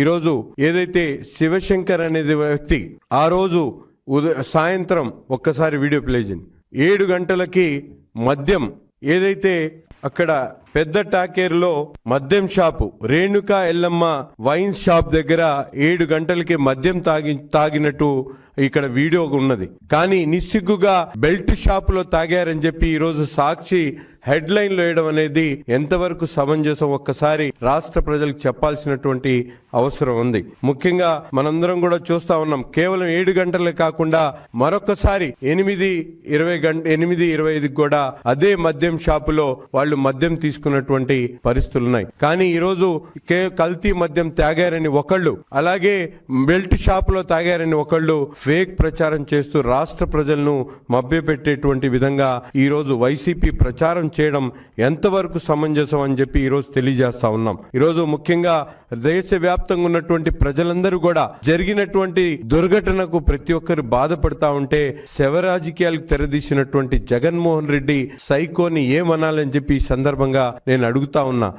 ఈరోజు ఏదైతే శివశంకర్ అనేది వ్యక్తి ఆ రోజు సాయంత్రం ఒక్కసారి వీడియో ప్లే చేయండి. 7 గంటలకి మద్యం ఏదైతే అక్కడ పెద్ద టాకేరులో మద్యం shop Renuka Yellamma wine shop దగ్గర 7 గంటలకి మద్యం తాగినట్టు ఇక్కడ వీడియో ఉన్నది. కానీ నిస్సిగ్గుగా బెల్ట్ షాపులో తాగారని చెప్పి ఈరోజు సాక్షి హెడ్ లైన్ లో వేయడం అనేది ఎంతవరకు సమంజసం ఒక్కసారి రాష్ట్ర ప్రజలకు చెప్పాల్సినటువంటి అవసరం ఉంది. ముఖ్యంగా మనందరం కూడా చూస్తా ఉన్నాం, కేవలం 7 గంటలే కాకుండా మరొకసారి 8:25 కూడా అదే మద్యం షాపులో వాళ్ళు మద్యం తీసుకున్నటువంటి పరిస్థితులు ఉన్నాయి. కానీ ఈరోజు కల్తీ మద్యం తాగారని ఒకళ్ళు, అలాగే బెల్ట్ షాపులో తాగారని ఒకళ్ళు ఫేక్ ప్రచారం చేస్తూ రాష్ట్ర ప్రజలను మభ్యపెట్టేటువంటి విధంగా ఈరోజు వైసీపీ ప్రచారం చేయడం ఎంతవరకు సమంజసం అని చెప్పి ఈరోజు తెలియజేస్తా ఉన్నాం. ఈరోజు ముఖ్యంగా దేశవ్యాప్తంగా ఉన్నటువంటి ప్రజలందరూ కూడా జరిగినటువంటి దుర్ఘటనకు ప్రతి ఒక్కరు బాధపడతా ఉంటే శవ రాజకీయాలకు తెరదీసినటువంటి జగన్మోహన్ రెడ్డి సైకోని ఏమనాలని చెప్పి ఈ సందర్భంగా నేను అడుగుతా ఉన్నా.